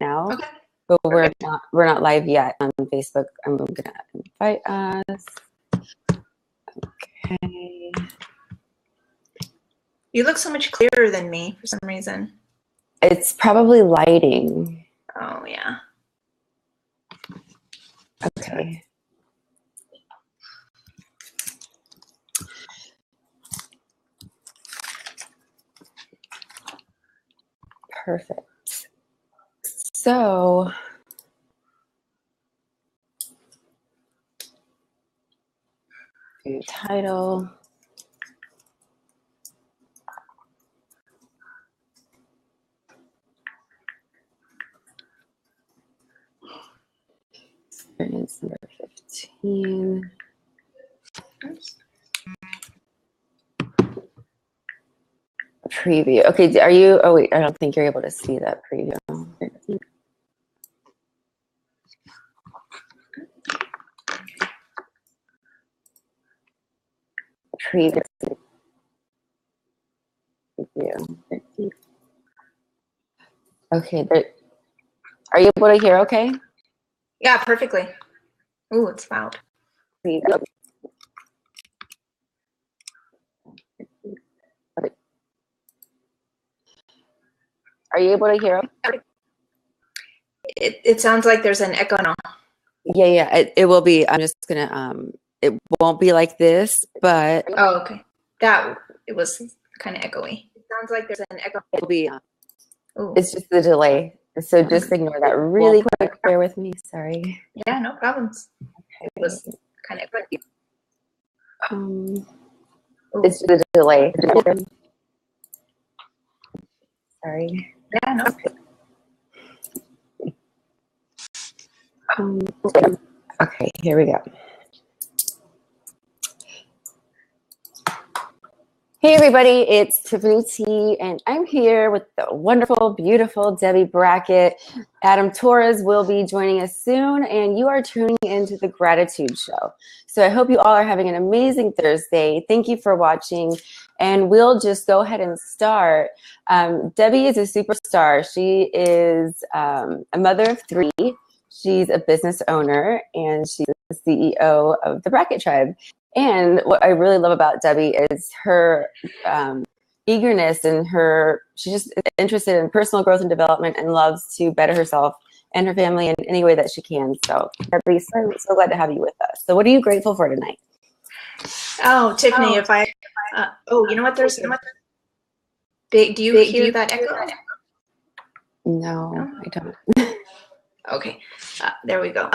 now, Okay. but we're not live yet on Facebook. I'm gonna invite us. Okay. You look so much clearer than me for some reason. It's probably lighting. Oh yeah. Okay. Perfect. So new title. Experience number 15. Oops. Preview. Okay, are you? Oh wait, I don't think you're able to see that preview. Preview. Okay, are you able to hear okay? Yeah, perfectly. Ooh, it's loud. Are you able to hear? It sounds like there's an echo now. Yeah, it will be. I'm just gonna it won't be like this, but Oh, okay. It was kind of echoey. It sounds like there's an echo. it'll be. Ooh. It's just the delay. So just ignore that really quick. Bear with me. Sorry. Yeah, no problems. Okay. It was kind of echoey. It's the delay. Sorry. Yeah, no. Okay, here we go. Hey everybody, it's Tiffany T, and I'm here with the wonderful, beautiful Debbie Brackett. Adam Torres will be joining us soon, and you are tuning into The Gratitude Show. So I hope you all are having an amazing Thursday. Thank you for watching, and we'll just go ahead and start. Debbie is a superstar. She is a mother of 3. She's a business owner, and she's the CEO of the Brackett Tribe. And what I really love about Debbie is her eagerness and she's just interested in personal growth and development and loves to better herself and her family in any way that she can. So Debbie, so glad to have you with us. So what are you grateful for tonight? Oh, Tiffany, you know what? Do you hear that echo? No, I don't. Okay, there we go.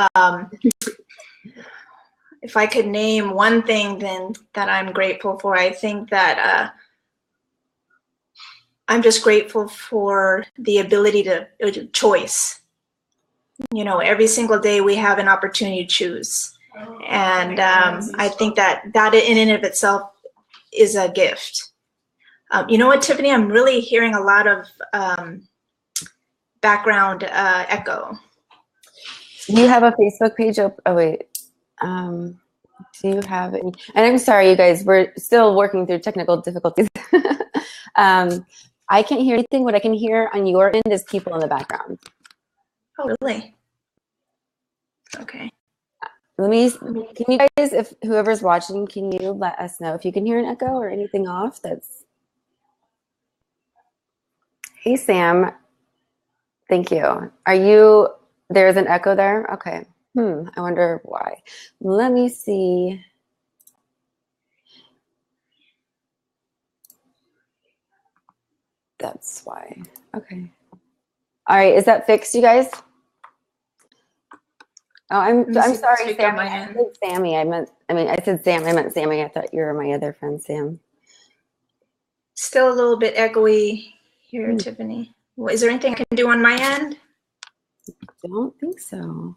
If I could name one thing then that I'm grateful for, I think that I'm just grateful for the ability to choice. You know, every single day we have an opportunity to choose. And I think that in and of itself is a gift. You know what, Tiffany? I'm really hearing a lot of background echo. Do you have a Facebook page open? Oh, wait. Do you have any? And I'm sorry, you guys, we're still working through technical difficulties. I can't hear anything. What I can hear on your end is people in the background. Oh, really? Okay. Can you guys, if whoever's watching, can you let us know if you can hear an echo or anything off? Hey, Sam. Thank you. There's an echo there? Okay. I wonder why. Let me see. That's why. Okay. All right. Is that fixed, you guys? Oh, I'm sorry, Sammy. I said Sammy. I said Sam. I meant Sammy. I thought you were my other friend, Sam. Still a little bit echoey here, Tiffany. Well, is there anything I can do on my end? I don't think so.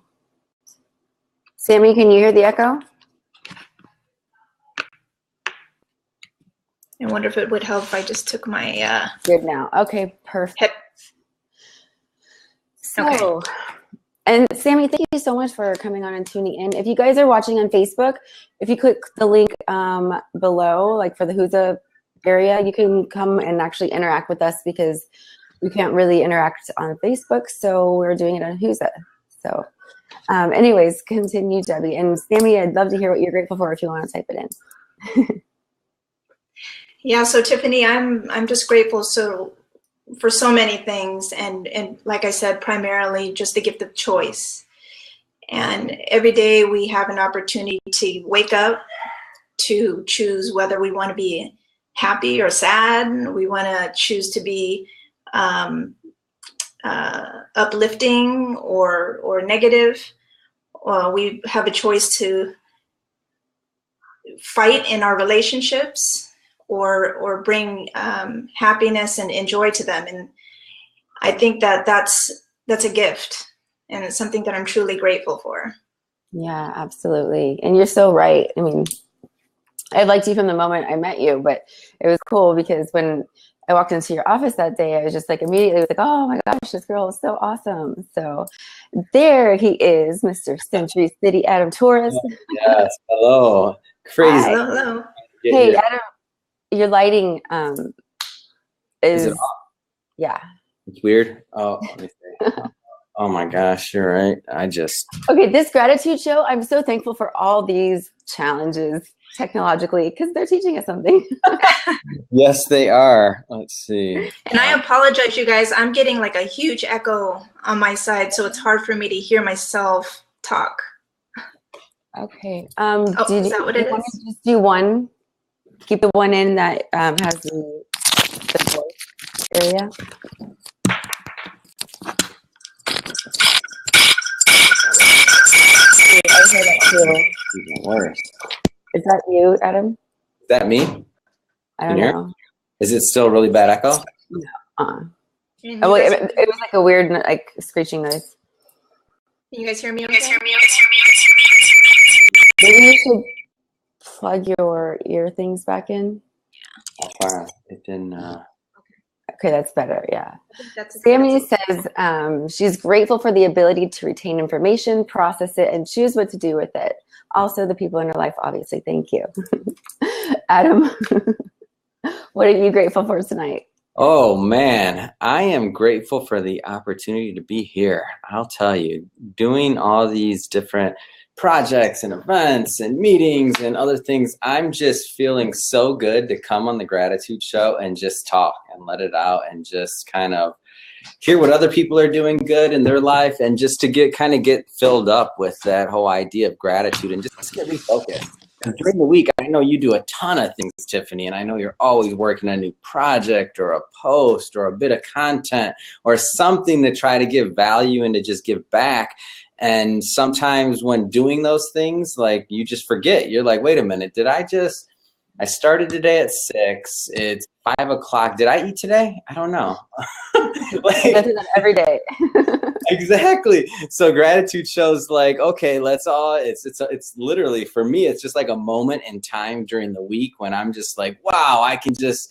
Sammy, can you hear the echo? I wonder if it would help if I just took my good now. Okay, perfect. So, okay. And Sammy, thank you so much for coming on and tuning in. If you guys are watching on Facebook, if you click the link below, like for the Who's Up area, you can come and actually interact with us because we can't really interact on Facebook, so we're doing it on Whoza. So anyways, continue, Debbie. And Sammy, I'd love to hear what you're grateful for if you want to type it in. Yeah, so Tiffany, I'm just grateful for so many things, and like I said, primarily just the gift of choice. And every day we have an opportunity to wake up, to choose whether we want to be happy or sad. We want to choose to be uplifting or negative. We have a choice to fight in our relationships or bring happiness and joy to them. And I think that's a gift, and it's something that I'm truly grateful for. Yeah, absolutely. And you're so right. I mean, I liked you from the moment I met you, but it was cool because when I walked into your office that day, I was just like immediately like, oh my gosh, this girl is so awesome. So there he is, Mr. Century City Adam Torres. Yes, hello. Crazy. Hello, hello. Hey, Adam, your lighting is it off? Yeah. It's weird. Oh, let me see. Oh my gosh, you're right. Okay, this gratitude show, I'm so thankful for all these challenges technologically because they're teaching us something. Yes, they are. Let's see. And I apologize, you guys. I'm getting like a huge echo on my side, so it's hard for me to hear myself talk. Okay. Is that what it is? Want to just do one? Keep the one in that has the voice area. I heard that too. Even worse. Is that you, Adam? Is that me? I don't know. Is it still really bad echo? No. Oh, wait, it was like a weird, like screeching noise. Can you guys hear me? Maybe you should plug your ear things back in. Yeah. It didn't. Okay, that's better. Yeah. Sammy says she's grateful for the ability to retain information, process it, and choose what to do with it. Also, the people in her life, obviously. Thank you. Adam, what are you grateful for tonight? Oh man, I am grateful for the opportunity to be here. I'll tell you, doing all these different projects and events and meetings and other things, I'm just feeling so good to come on the Gratitude Show and just talk and let it out and just kind of hear what other people are doing good in their life and just to get filled up with that whole idea of gratitude and just get refocused. And during the week, I know you do a ton of things, Tiffany, and I know you're always working on a new project or a post or a bit of content or something to try to give value and to just give back. And sometimes when doing those things, like you just forget. You're like, wait a minute, I started today at 6. It's 5 o'clock. Did I eat today? I don't know. I do that every day. Exactly. So gratitude shows like, okay, it's literally for me, it's just like a moment in time during the week when I'm just like, wow, I can just,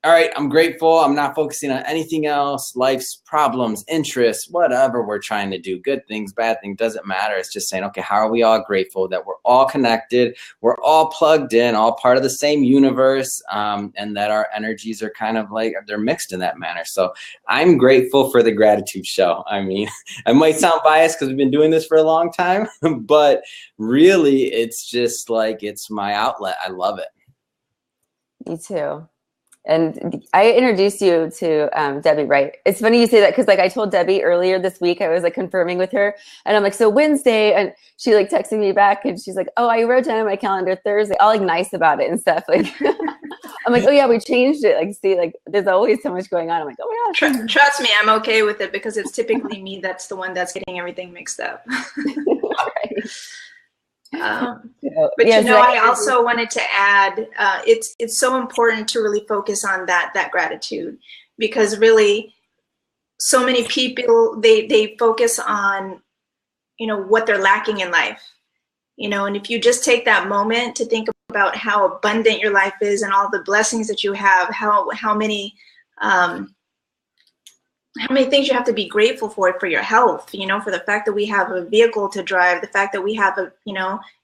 all right, I'm grateful. I'm not focusing on anything else, life's problems, interests, whatever we're trying to do, good things, bad things, doesn't matter. It's just saying, okay, how are we all grateful that we're all connected, we're all plugged in, all part of the same universe, and that our energies are kind of like, they're mixed in that manner. So I'm grateful for the Gratitude Show. I mean, I might sound biased because we've been doing this for a long time, but really it's just like, it's my outlet. I love it. Me too. And I introduced you to Debbie, right? It's funny you say that because like I told Debbie earlier this week, I was like confirming with her and I'm like, so Wednesday, and she like texted me back and she's like, oh, I wrote down on my calendar Thursday, all like nice about it and stuff. Like, I'm like, oh yeah, we changed it. Like, see, like there's always so much going on. I'm like, oh my gosh. Trust me, I'm okay with it because it's typically me that's the one that's getting everything mixed up. Right. But yes, I also wanted to add, it's so important to really focus on that gratitude, because really so many people, they focus on, what they're lacking in life, and if you just take that moment to think about how abundant your life is and all the blessings that you have, how many things you have to be grateful for your health, for the fact that we have a vehicle to drive, the fact that we have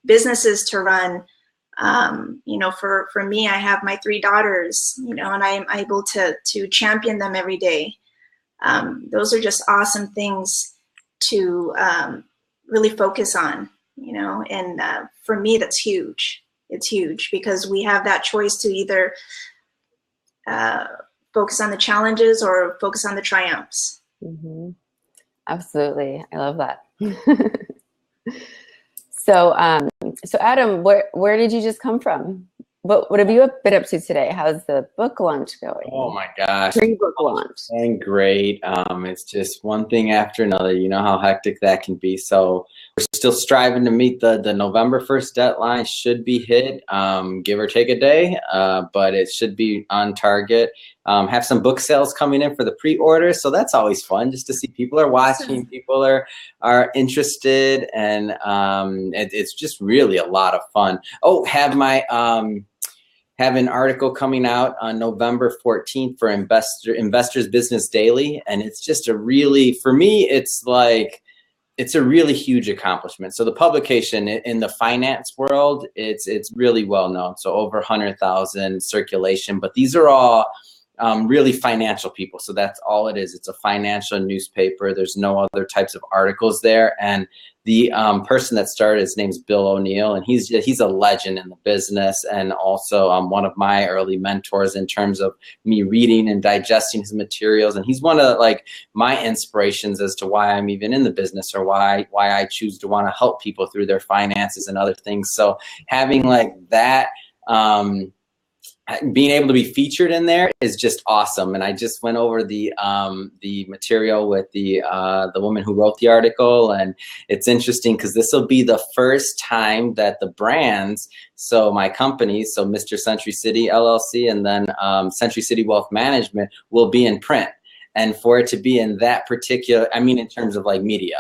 businesses to run. For me, I have my 3 daughters, and I am able to champion them every day. those are just awesome things to really focus on, you know, and for me, that's huge. It's huge because we have that choice to either focus on the challenges or focus on the triumphs. Mm-hmm. Absolutely. I love that. So, so Adam, where did you just come from? What have you been up to today? How's the book launch going? Oh my gosh. Pre-book launch. Going great. It's just one thing after another. You know how hectic that can be. So we're still striving to meet the November 1st deadline. Should be hit, give or take a day, but it should be on target. Have some book sales coming in for the pre-order, so that's always fun just to see people are watching, people are interested, and it's just really a lot of fun. Oh, have an article coming out on November 14th for Investors Business Daily, and it's just a really, for me, it's a really huge accomplishment. So the publication in the finance world, it's really well known. So over 100,000 circulation, but these are all really financial people. So that's all it is. It's a financial newspaper. There's no other types of articles there. And the person that started, his name's Bill O'Neill, and he's a legend in the business, and also one of my early mentors in terms of me reading and digesting his materials. And he's one of my inspirations as to why I'm even in the business, or why I choose to want to help people through their finances and other things. So having that, being able to be featured in there is just awesome. And I just went over the material with the woman who wrote the article, and it's interesting because this will be the first time that the brands, so my company, so Mr. Century City LLC, and then Century City Wealth Management, will be in print. And for it to be in that particular, I mean, in terms of media.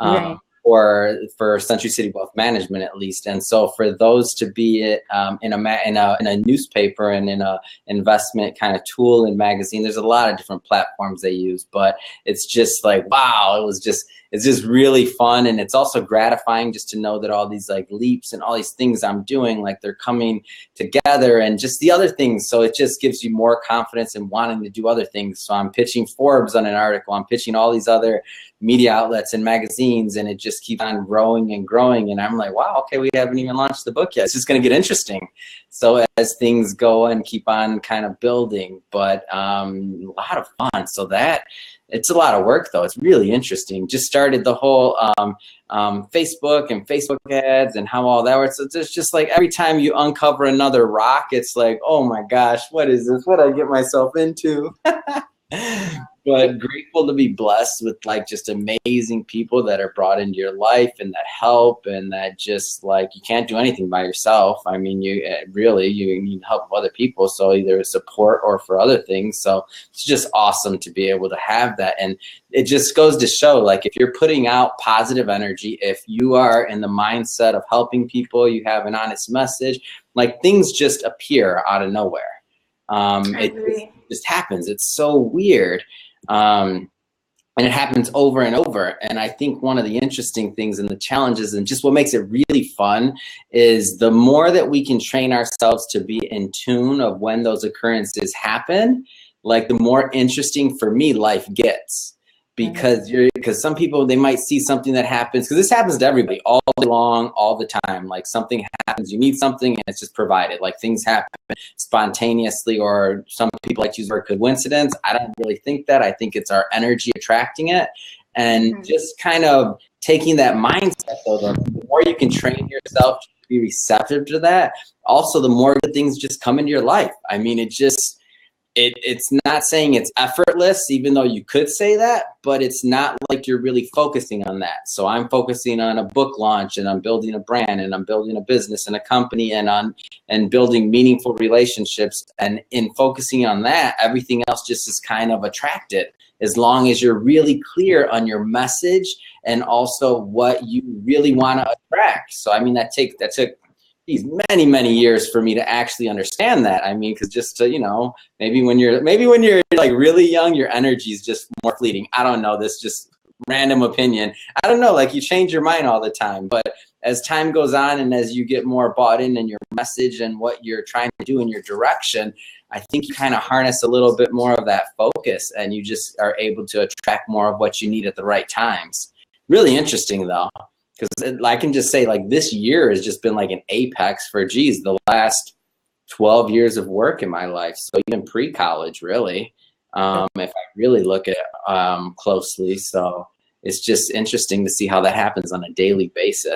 Right. Or for Century City Wealth Management, at least. And so for those to be in a newspaper and in a investment kind of tool and magazine, there's a lot of different platforms they use, but it's just wow, it's just really fun. And it's also gratifying just to know that all these leaps and all these things I'm doing, they're coming together, and just the other things. So it just gives you more confidence in wanting to do other things. So I'm pitching Forbes on an article. I'm pitching all these other media outlets and magazines, and it just keeps on growing and growing. And I'm like, wow, okay, we haven't even launched the book yet. It's just going to get interesting. So as things go and keep on kind of building, but a lot of fun. So it's a lot of work though. It's really interesting. Just started the whole Facebook and Facebook ads and how all that works. So it's just every time you uncover another rock, it's oh my gosh, what is this? What did I get myself into? But grateful to be blessed with just amazing people that are brought into your life and that help, and that just you can't do anything by yourself. I mean, you need help of other people. So either support or for other things. So it's just awesome to be able to have that. And it just goes to show if you're putting out positive energy, if you are in the mindset of helping people, you have an honest message, things just appear out of nowhere. It just happens. It's so weird. And it happens over and over. And I think one of the interesting things and the challenges and just what makes it really fun is the more that we can train ourselves to be in tune of when those occurrences happen, the more interesting for me life gets. Because some people, they might see something that happens, because this happens to everybody all day long, all the time. Something happens, you need something, and it's just provided. Things happen spontaneously, or some people like to use the word coincidence. I don't really think that. I think it's our energy attracting it, and just kind of taking that mindset. So the more you can train yourself to be receptive to that, also the more good things just come into your life. I mean, it's not saying it's effortless, even though you could say that, but it's not you're really focusing on that. So I'm focusing on a book launch, and I'm building a brand, and I'm building a business and a company, and building meaningful relationships. And in focusing on that, everything else just is kind of attracted, as long as you're really clear on your message and also what you really want to attract. So I mean, that took many years for me to actually understand that. I mean, because just to, maybe when you're really young, your energy is just more fleeting. I don't know, this just random opinion. I don't know, you change your mind all the time. But as time goes on and as you get more bought in your message and what you're trying to do in your direction, I think you kind of harness a little bit more of that focus, and you just are able to attract more of what you need at the right times. Really interesting though, because I can just say, like, this year has just been like an apex for, geez, the last 12 years of work in my life. So even pre-college, really, if I really look at it closely. So it's just interesting to see how that happens on a daily basis.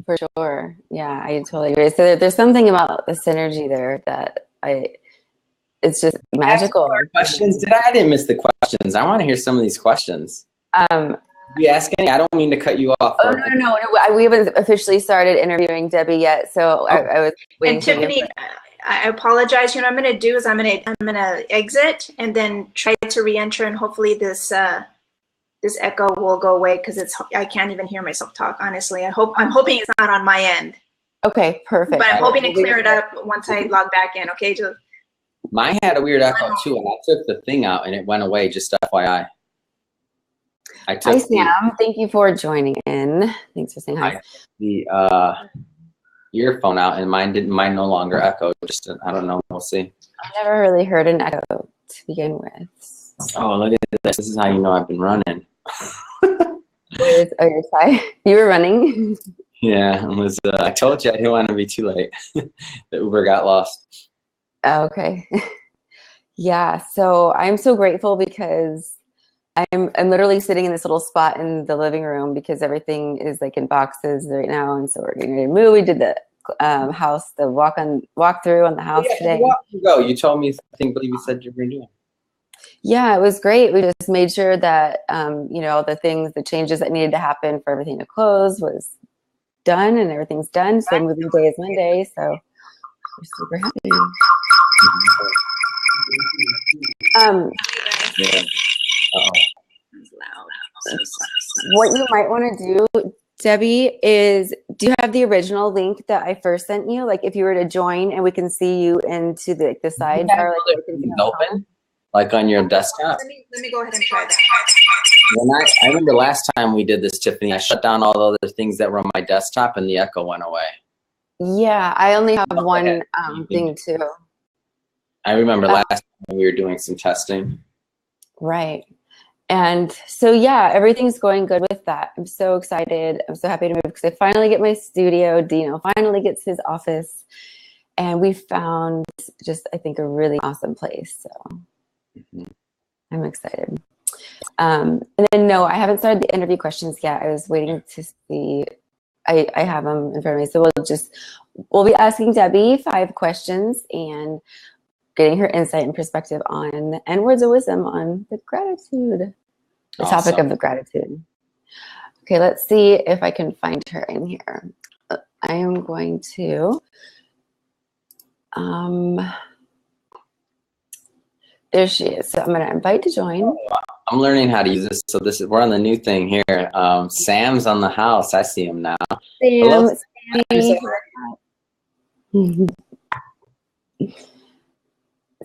For sure. Yeah, I totally agree. So there's something about the synergy there that it's just magical. Questions? I didn't miss the questions. I want to hear some of these questions. You ask any? I don't mean to cut you off. Oh, no. We haven't officially started interviewing Debbie yet, so I was waiting. And Tiffany, I apologize. You know what I'm going to do is I'm going to exit and then try to re-enter, and hopefully this echo will go away, because I can't even hear myself talk. Honestly, I'm hoping it's not on my end. Okay, perfect. But I'm hoping to clear it up once I log back in. Okay, mine had a weird echo too, and I took the thing out and it went away. Just FYI. Hi, Sam. Thank you for joining in. Thanks for saying hi. I took the earphone out, and mine no longer echoed. Just I don't know. We'll see. I never really heard an echo to begin with. Oh, look at this. This is how you know I've been running. Your side. You were running? Yeah, it was. I told you I didn't want to be too late. The Uber got lost. Oh, okay. Yeah, so I'm so grateful because I'm literally sitting in this little spot in the living room because everything is like in boxes right now, and so we're getting ready to move. We did the house, the walk through on the house today. You told me. I believe you said you were doing. Yeah, it was great. We just made sure that the changes that needed to happen for everything to close was done, and everything's done. So moving day is Monday, so we're super happy. Yeah. What you might want to do, Debbie, is do you have the original link that I first sent you? Like if you were to join and we can see you into the sidebar, open, like on your desktop. Let me go ahead and try that. I remember last time we did this, Tiffany, I shut down all the other things that were on my desktop and the echo went away. Yeah, I only have one thing too. I remember last time we were doing some testing. Right. And so, yeah, everything's going good with that. I'm so excited. I'm so happy to move because I finally get my studio. Dino finally gets his office. And we found just, I think, a really awesome place. So I'm excited. And then, no, I haven't started the interview questions yet. I was waiting to see. I have them in front of me. So we'll be asking Debbie 5 questions and getting her insight and perspective on and words of wisdom on the gratitude, the topic of the gratitude. Okay, let's see if I can find her in here. I am going to, there she is. So I'm going to invite to join. I'm learning how to use this. So we're on the new thing here. Sam's on the house. I see him now. Sam.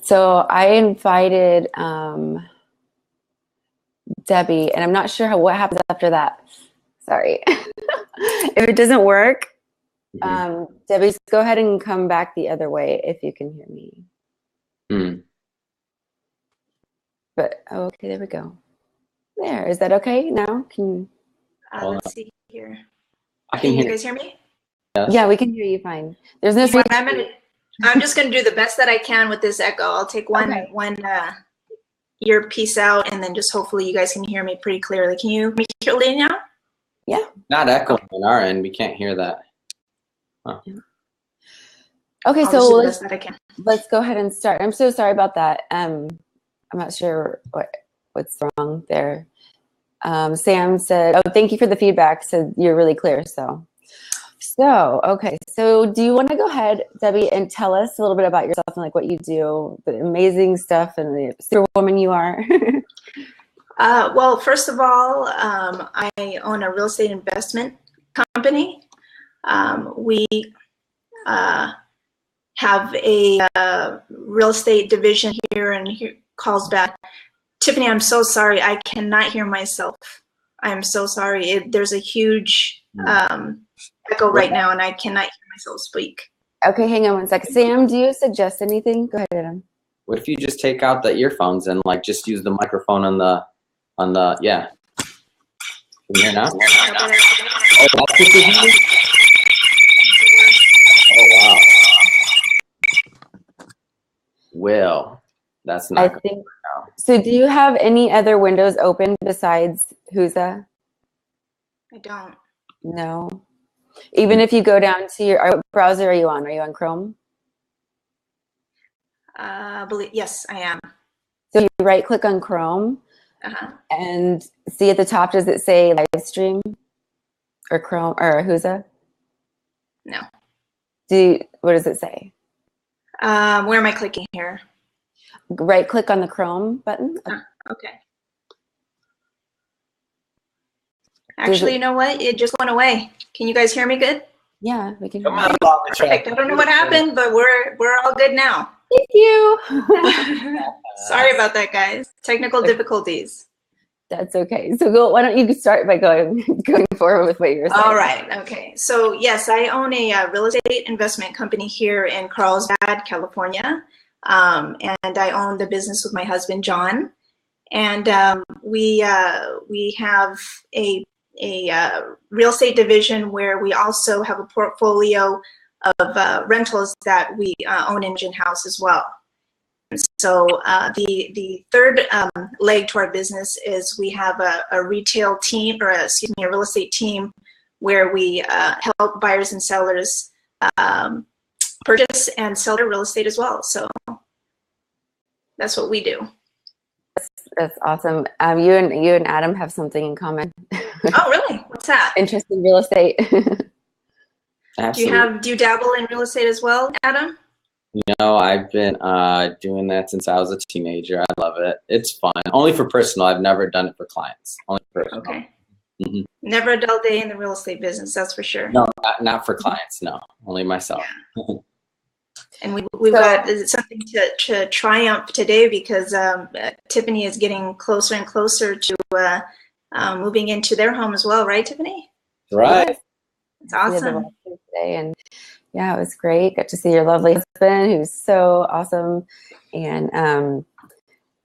So I invited Debbie, and I'm not sure what happens after that. Sorry. If it doesn't work, Debbie, go ahead and come back the other way if you can hear me. But okay, there we go. There, is that okay now? Let's see here. Can you guys hear me? Yes. Yeah, we can hear you fine. There's no. I'm just going to do the best that I can with this echo. I'll take one earpiece out, and then just hopefully you guys can hear me pretty clearly. Can you make it clearly now? Yeah. Not echoing on our end. We can't hear that. Huh. Okay, so let's go ahead and start. I'm so sorry about that. I'm not sure what's wrong there. Sam said, "Oh, thank you for the feedback. Said you're really clear." So, okay. So do you want to go ahead, Debbie, and tell us a little bit about yourself and like what you do, the amazing stuff and the superwoman you are? Well, first of all, I own a real estate investment company. We have a real estate division here in Carlsbad. Tiffany, I'm so sorry. I cannot hear myself. I'm so sorry. There's a huge echo right now, and I cannot hear myself speak. Okay, hang on one second. Sam, do you suggest anything? Go ahead, Adam. What if you just take out the earphones and like just use the microphone on the yeah. Can you hear now? Oh, that's what you hear? Oh wow. Well, that's not I good think now. so. Do you have any other windows open besides Whoza? I don't. No. Even if you go down to your browser, are you on? Are you on Chrome? Yes, I am. So you right click on Chrome and see at the top, does it say live stream or Chrome or Whoza? No. What does it say? Where am I clicking here? Right click on the Chrome button. Okay. Actually, you know what? It just went away. Can you guys hear me good? Yeah, we can. Come on, Perfect. I don't know what happened, but we're all good now. Thank you. Sorry about that, guys. Technical difficulties. That's okay. So why don't you start by going forward with what you're saying? All right. Okay. So yes, I own a real estate investment company here in Carlsbad, California, and I own the business with my husband, John. And we have a real estate division where we also have a portfolio of rentals that we own in house as well. So the third leg to our business is we have a retail team, or a real estate team, where we help buyers and sellers purchase and sell their real estate as well. So that's what we do. That's awesome. You and Adam have something in common. Oh, really? What's that? Interest in real estate. Absolutely. Do you dabble in real estate as well, Adam? No, I've been doing that since I was a teenager. I love it. It's fun. Only for personal. I've never done it for clients. Only for personal. Okay. Never a dull day in the real estate business, that's for sure. No, not for clients. No, only myself. Yeah. And we've got something to triumph today, because Tiffany is getting closer and closer to moving into their home as well, right, Tiffany? Right. It's awesome. Today, and yeah, it was great. Got to see your lovely husband, who's so awesome, and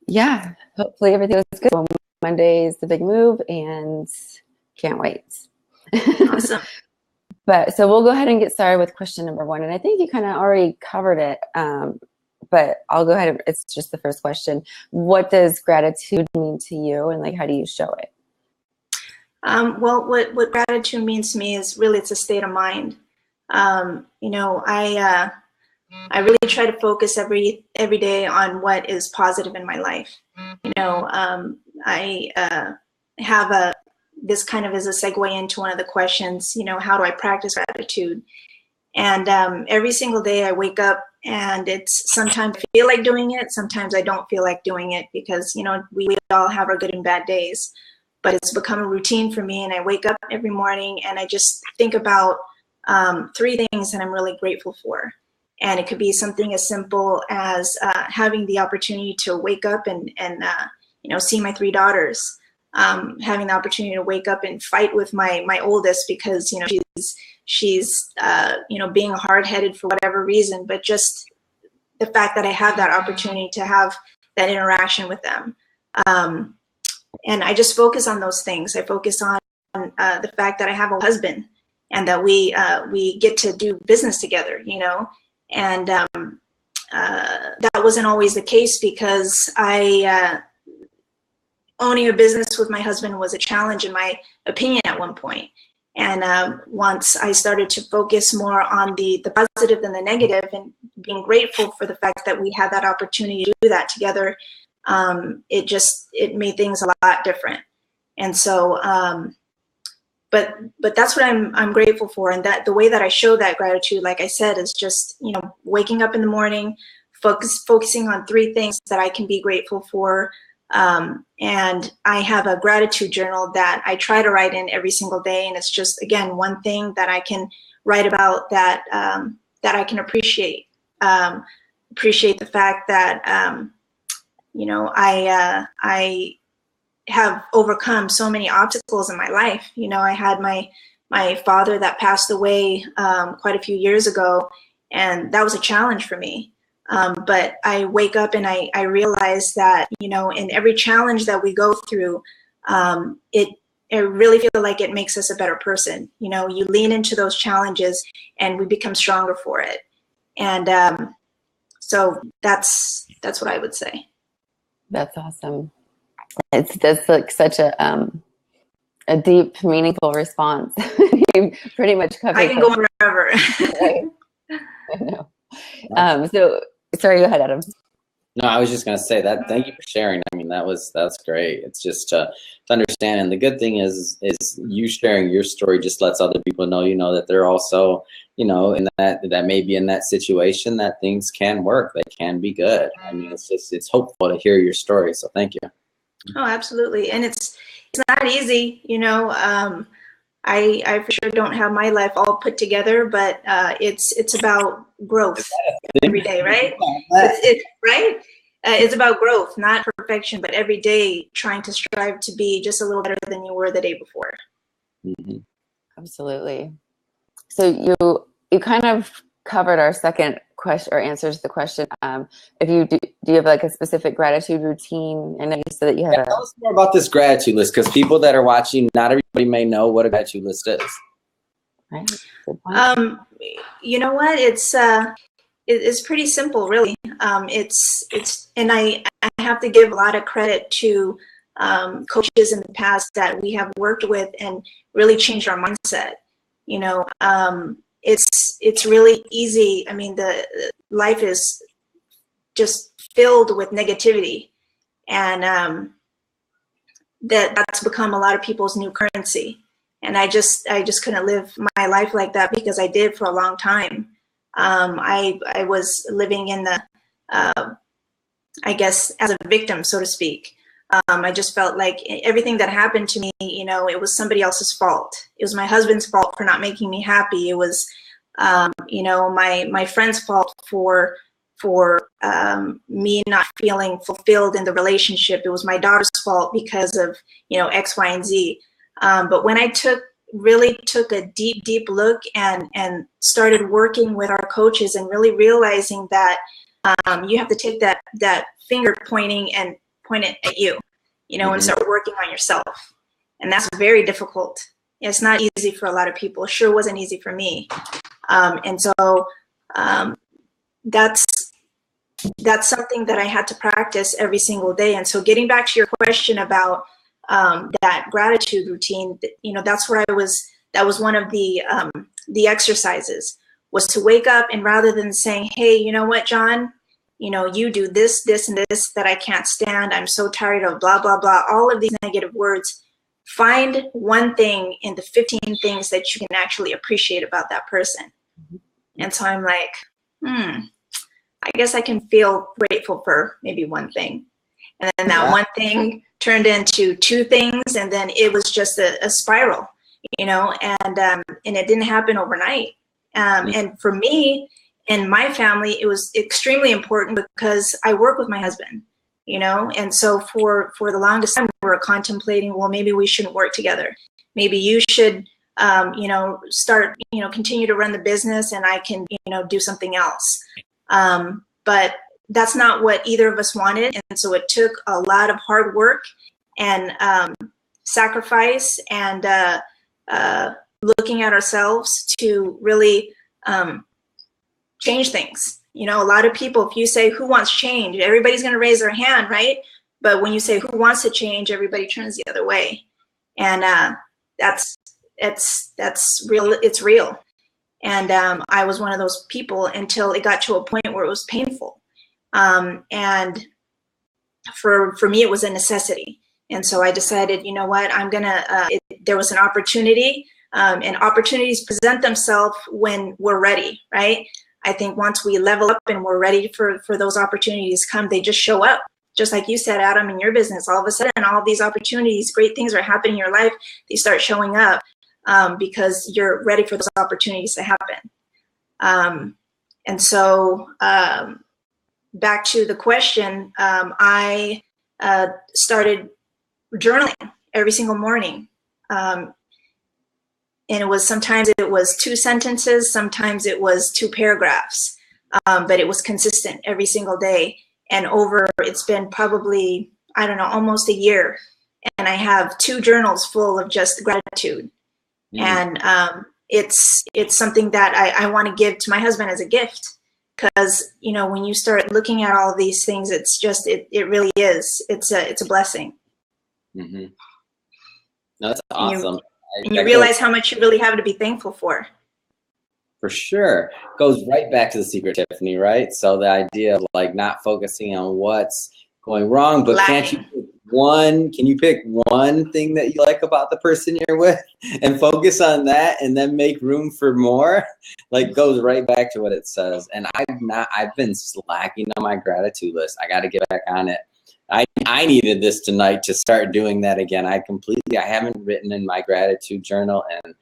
yeah, hopefully everything was good. Well, Monday is the big move, and can't wait. Awesome. But so we'll go ahead and get started with question number one. And I think you kind of already covered it, but I'll go ahead. It's just the first question. What does gratitude mean to you, and like, how do you show it? Well, what gratitude means to me is really, it's a state of mind. You know, I really try to focus every day on what is positive in my life. You know, I have this kind of is a segue into one of the questions, you know, how do I practice gratitude? And every single day I wake up, and it's sometimes I feel like doing it, sometimes I don't feel like doing it, because, you know, we all have our good and bad days, but it's become a routine for me. And I wake up every morning and I just think about 3 things that I'm really grateful for. And it could be something as simple as having the opportunity to wake up and you know, see my 3 daughters. Having the opportunity to wake up and fight with my oldest, because, you know, she's you know, being hard-headed for whatever reason, but just the fact that I have that opportunity to have that interaction with them. And I just focus on those things. I focus on the fact that I have a husband, and that we get to do business together, you know. And that wasn't always the case, because owning a business with my husband was a challenge, in my opinion, at one point. And once I started to focus more on the positive than the negative, and being grateful for the fact that we had that opportunity to do that together, it made things a lot different. And so, but that's what I'm grateful for. And that the way that I show that gratitude, like I said, is just, you know, waking up in the morning, focusing on 3 things that I can be grateful for. And I have a gratitude journal that I try to write in every single day. And it's just, again, one thing that I can write about that, that I can appreciate the fact that, you know, I have overcome so many obstacles in my life. You know, I had my my father that passed away quite a few years ago, and that was a challenge for me. But I wake up and I realize that, you know, in every challenge that we go through, I really feel like it makes us a better person. You know, you lean into those challenges and we become stronger for it. And so that's what I would say. That's awesome. That's like such a deep, meaningful response. You pretty much covered. I can go on forever. Right? I know. So sorry, go ahead, Adam. No, I was just going to say that. Thank you for sharing. I mean, that's great. It's just to understand. And the good thing is you sharing your story just lets other people know, you know, that they're also, you know, in that may be in that situation, that things can work. They can be good. I mean, it's hopeful to hear your story. So thank you. Oh, absolutely. And it's not easy, you know. I for sure don't have my life all put together, but it's about growth every day, right? Right? It's about growth, not perfection, but every day trying to strive to be just a little better than you were the day before. Mm-hmm. Absolutely. So you kind of covered our second question, or answers to the question. If you do you have like a specific gratitude routine? I know you said that you have tell us more about this gratitude list, because people that are watching, not everybody may know what a gratitude list is. Right. Good point. You know what? It's pretty simple, really. It's and I have to give a lot of credit to coaches in the past that we have worked with and really changed our mindset. You know, it's really easy. I mean, the life is just filled with negativity, and that's become a lot of people's new currency. And I just couldn't live my life like that, because I did for a long time. I was living in the, I guess, as a victim, so to speak. I just felt like everything that happened to me, you know, it was somebody else's fault. It was my husband's fault for not making me happy. It was, you know, my friend's fault for me not feeling fulfilled in the relationship. It was my daughter's fault because of, you know, X, Y, and Z. But when I really took a deep look and started working with our coaches and really realizing that you have to take that finger pointing and point it at you, you know, and start working on yourself. And that's very difficult. It's not easy for a lot of people. It sure wasn't easy for me. And so that's something that I had to practice every single day. And so getting back to your question about that gratitude routine, you know, that was one of the exercises, was to wake up, and rather than saying, hey, you know what, John, you know, you do this, this, and this that I can't stand, I'm so tired of blah, blah, blah, all of these negative words, find one thing in the 15 things that you can actually appreciate about that person. And so I'm like, I guess I can feel grateful for maybe one thing. And then that one thing turned into two things, and then it was just a spiral, you know, and it didn't happen overnight. And for me and my family, it was extremely important because I work with my husband, you know, and so for the longest time we were contemplating, well, maybe we shouldn't work together. Maybe you should, you know, start, you know, continue to run the business, and I can, you know, do something else. But that's not what either of us wanted. And so it took a lot of hard work and sacrifice and looking at ourselves to really change things. You know, a lot of people, if you say, who wants change? Everybody's going to raise their hand, right? But when you say, who wants to change? Everybody turns the other way. And that's real. It's real. And I was one of those people until it got to a point where it was painful. And for me, it was a necessity. And so I decided, you know what, I'm gonna, there was an opportunity, and opportunities present themselves when we're ready, right? I think once we level up and we're ready for those opportunities to come, they just show up. Just like you said, Adam, in your business, all of a sudden, all of these opportunities, great things are happening in your life. They start showing up because you're ready for those opportunities to happen. And so back to the question, I started journaling every single morning. and it was sometimes it was 2 sentences, sometimes it was 2 paragraphs, but it was consistent every single day. And it's been probably, I don't know, almost a year. And I have 2 journals full of just gratitude. And it's something that I want to give to my husband as a gift, because, you know, when you start looking at all of these things, it's just, it really is. It's a blessing. Mm-hmm. No, that's awesome. And you realize how much you really have to be thankful for. For sure. Goes right back to the secret, Tiffany, right? So the idea of like not focusing on what's going wrong, but can you pick one thing that you like about the person you're with and focus on that and then make room for more? Like, goes right back to what it says. And I've been slacking on my gratitude list. I got to get back on it. I needed this tonight to start doing that again. I haven't written in my gratitude journal and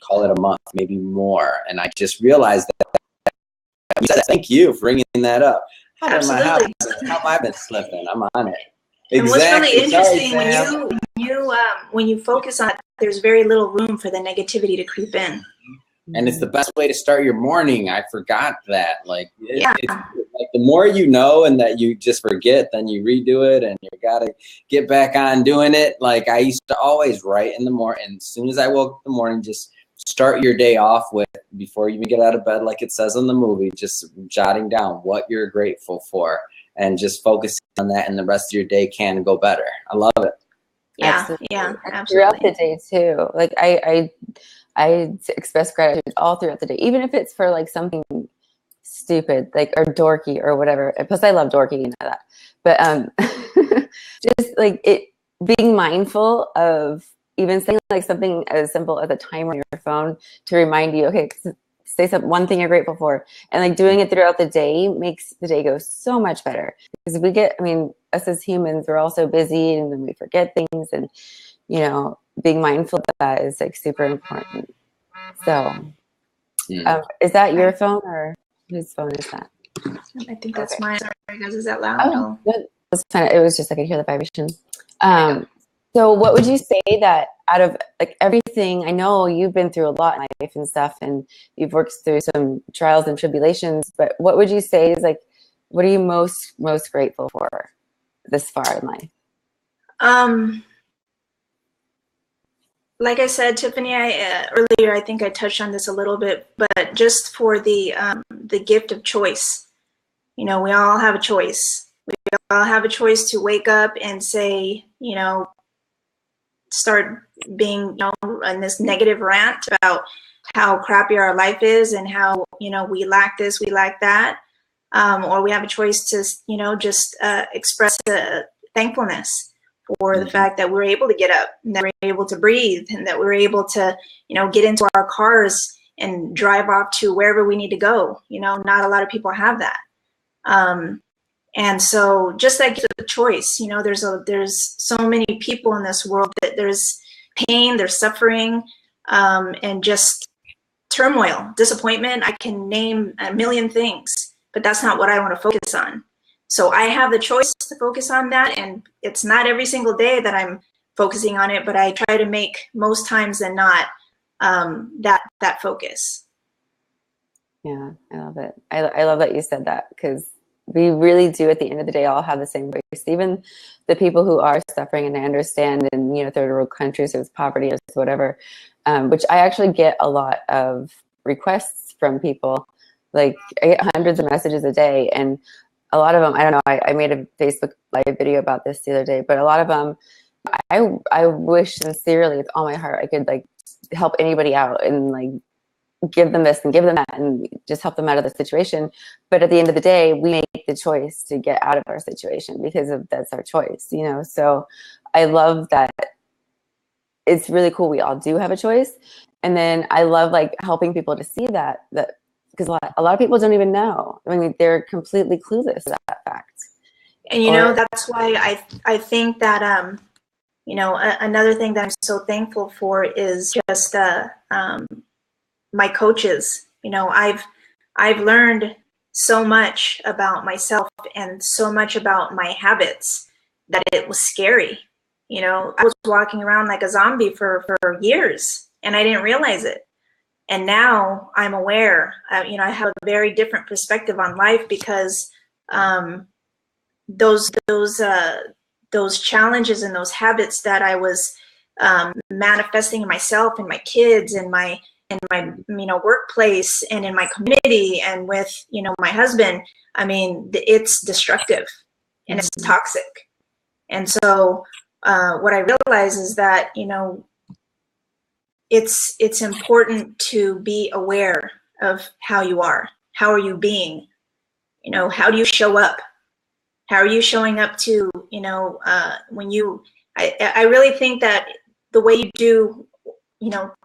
call it a month, maybe more. And I just realized that. Thank you for bringing that up. Absolutely. How have I been slipping? I'm on it. And Exactly. what's really interesting, when you focus on it, there's very little room for the negativity to creep in. And it's the best way to start your morning. I forgot that. Like, it's like the more you know and that you just forget, then you redo it and you got to get back on doing it. Like, I used to always write in the morning. And as soon as I woke up in the morning, just start your day off with, before you even get out of bed, like it says in the movie, just jotting down what you're grateful for and just focusing on that, and the rest of your day can go better. I love it. Absolutely. Absolutely. Throughout the day too. Like I express gratitude all throughout the day, even if it's for like something stupid, like, or dorky or whatever. Plus I love dorky, you know that. But just like being mindful of even saying like something as simple as a timer on your phone to remind you, okay, say one thing you're grateful for, and like doing it throughout the day makes the day go so much better. Because us as humans, we're all so busy and then we forget things, and you know, being mindful of that is like super important. So is that your phone, or whose phone is that? I think that's mine. Sorry, guys, is that loud? Oh, it was just, I could hear the vibration. So what would you say that out of like everything, I know you've been through a lot in life and stuff, and you've worked through some trials and tribulations, but what would you say is like, what are you most grateful for this far in life? Like I said, Tiffany, earlier, I think I touched on this a little bit, but just for the gift of choice. You know, we all have a choice. We all have a choice to wake up and say, you know, start being, you know, in this negative rant about how crappy our life is and how, you know, we lack this, we lack that. Or we have a choice to, you know, just express thankfulness for the fact that we're able to get up, and that we're able to breathe, and that we're able to, you know, get into our cars and drive off to wherever we need to go. You know, not a lot of people have that. And so just that gives a choice. You know, there's so many people in this world that there's pain, there's suffering, and just turmoil, disappointment. I can name a million things, but that's not what I want to focus on. So I have the choice to focus on that, and it's not every single day that I'm focusing on it, but I try to make most times than not that focus. Yeah, I love it. I love that you said that, because we really do at the end of the day all have the same voice. Even the people who are suffering, and I understand in, you know, third world countries, there's poverty or whatever, which I actually get a lot of requests from people. Like, I get hundreds of messages a day, and a lot of them, I don't know, I made a Facebook live video about this the other day, but a lot of them, I wish sincerely with all my heart I could like help anybody out and like give them this and give them that and just help them out of the situation. But at the end of the day, we make the choice to get out of our situation because that's our choice, you know? So I love that. It's really cool. We all do have a choice. And then I love like helping people to see that because a lot of people don't even know. I mean, they're completely clueless to that fact. And, you know, that's why I think that, you know, another thing that I'm so thankful for is just my coaches. You know, I've learned so much about myself and so much about my habits that it was scary. You know, I was walking around like a zombie for years, and I didn't realize it. And now I'm aware. You know, I have a very different perspective on life because those challenges and those habits that I was manifesting in myself and my kids and my workplace and in my community and with my husband, I mean, it's destructive and it's toxic. And so what I realize is that it's important to be aware of how you are. How are you being? How do you show up? How are you showing up to when you? I really think that the way you do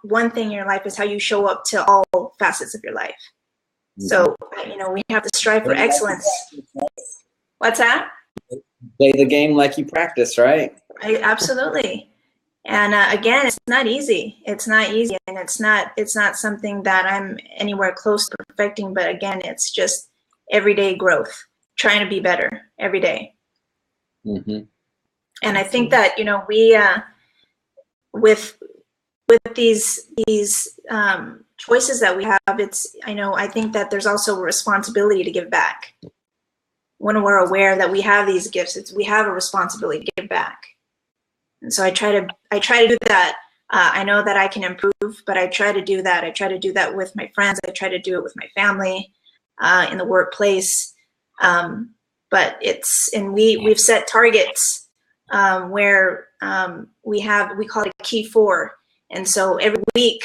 one thing in your life is how you show up to all facets of your life. So, we have to strive for excellence. What's that? Play the game like you practice, right? Absolutely. And again, it's not easy. It's not easy, and it's not something that I'm anywhere close to perfecting. But again, it's just everyday growth, trying to be better every day. Mm-hmm. And I think that we with these choices that we have, I think that there's also a responsibility to give back. When we're aware that we have these gifts, we have a responsibility to give back. And so I try to do that. I know that I can improve, but I try to do that. I try to do that with my friends. I try to do it with my family, in the workplace. But we've set targets where we call it key 4. And so every week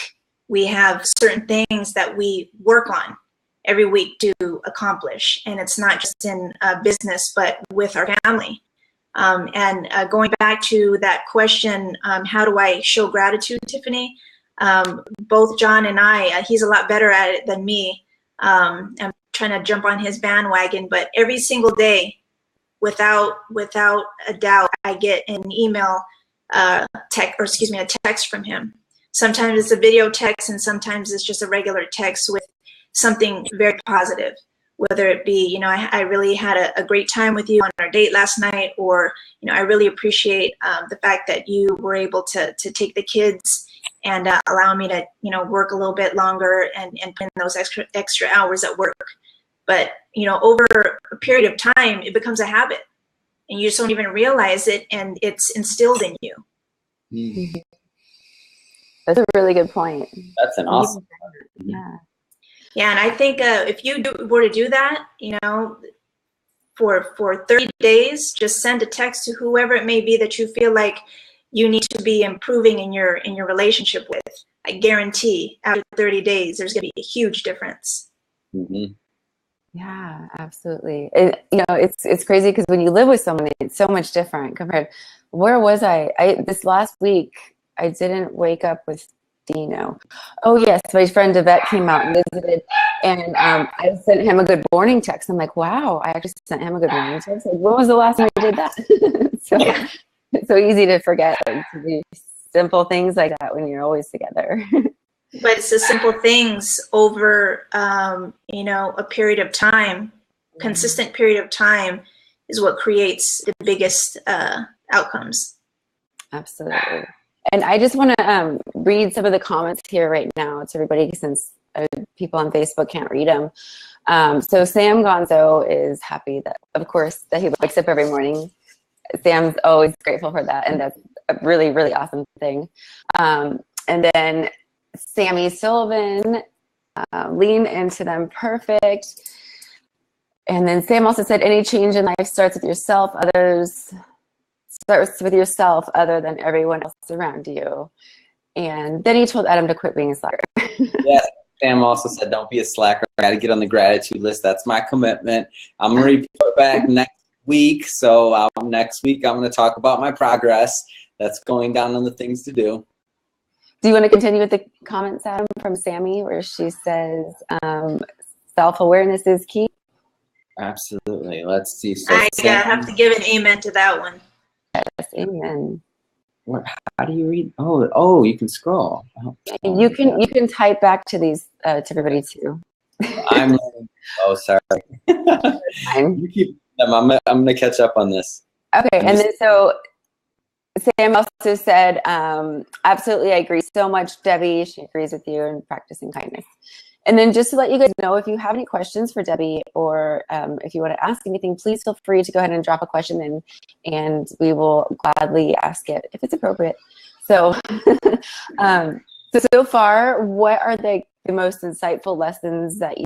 we have certain things that we work on every week to accomplish. And it's not just in business, but with our family. And going back to that question, how do I show gratitude, Tiffany? Both John and I, he's a lot better at it than me. I'm trying to jump on his bandwagon, but every single day, without a doubt, I get an email, a text from him. Sometimes it's a video text, and sometimes it's just a regular text with something very positive. Whether it be, I really had a great time with you on our date last night, or, I really appreciate the fact that you were able to take the kids and allow me to, work a little bit longer and put in those extra hours at work. But, over a period of time, it becomes a habit, and you just don't even realize it, and it's instilled in you. Mm-hmm. That's a really good point. That's an awesome point. Yeah. Yeah, and I think if you were to do that, for 30 days, just send a text to whoever it may be that you feel like you need to be improving in your relationship with. I guarantee after 30 days, there's going to be a huge difference. Mm-hmm. Yeah, absolutely. It's crazy because when you live with someone, it's so much different compared. Where was I? This last week, I didn't wake up with Dino. Oh yes, my friend Devette came out and visited, and I sent him a good morning text. I'm like, wow, I actually sent him a good morning text. Like, when was the last time I did that? So it's so easy to forget to do simple things like that when you're always together. But it's the simple things over, a period of time, consistent period of time, is what creates the biggest outcomes. Absolutely. And I just want to read some of the comments here right now to everybody, since people on Facebook can't read them. So Sam Gonzo is happy that, of course, that he wakes up every morning. Sam's always grateful for that, and that's a really, really awesome thing. And then Sammy Sullivan, lean into them, perfect. And then Sam also said, any change in life starts with yourself. Starts with yourself other than everyone else around you. And then he told Adam to quit being a slacker. Yes, Sam also said, don't be a slacker. I got to get on the gratitude list. That's my commitment. I'm going to report back next week. So next week, I'm going to talk about my progress. That's going down on the things to do. Do you want to continue with the comments, Adam, from Sammy, where she says, self-awareness is key? Absolutely. Let's see. So I have to give an amen to that one. Yes, amen. How do you read? Oh, you can scroll. You can type back to these to everybody too. Sorry. You keep them. I'm gonna catch up on this. Okay, and then so Sam also said, absolutely, I agree so much, Debbie. She agrees with you in practicing kindness. And then just to let you guys know, if you have any questions for Debbie, or if you want to ask anything, please feel free to go ahead and drop a question in, and we will gladly ask it if it's appropriate. So, so far, what are the most insightful lessons that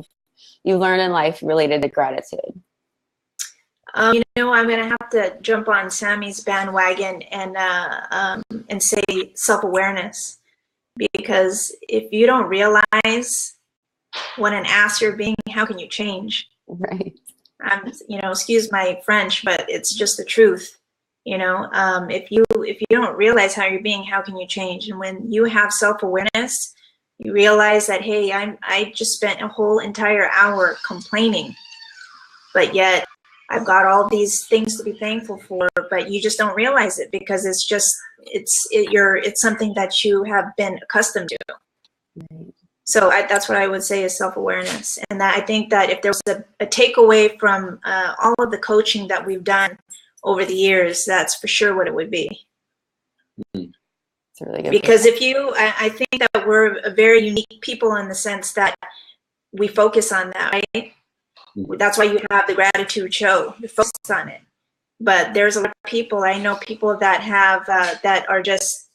you learned in life related to gratitude? I'm going to have to jump on Sammy's bandwagon and say self-awareness, because if you don't realize what an ass you're being, how can you change? Right. Excuse my French, but it's just the truth. If you don't realize how you're being, how can you change? And when you have self-awareness, you realize that, hey, I just spent a whole entire hour complaining, but yet I've got all these things to be thankful for, but you just don't realize it because it's something that you have been accustomed to. Right. So that's what I would say is self-awareness. And that I think that if there was a takeaway from all of the coaching that we've done over the years, that's for sure what it would be. It's a really good because I think that we're a very unique people in the sense that we focus on that, right? That's why you have the gratitude show, you focus on it. But there's a lot of people, I know people that have, that are just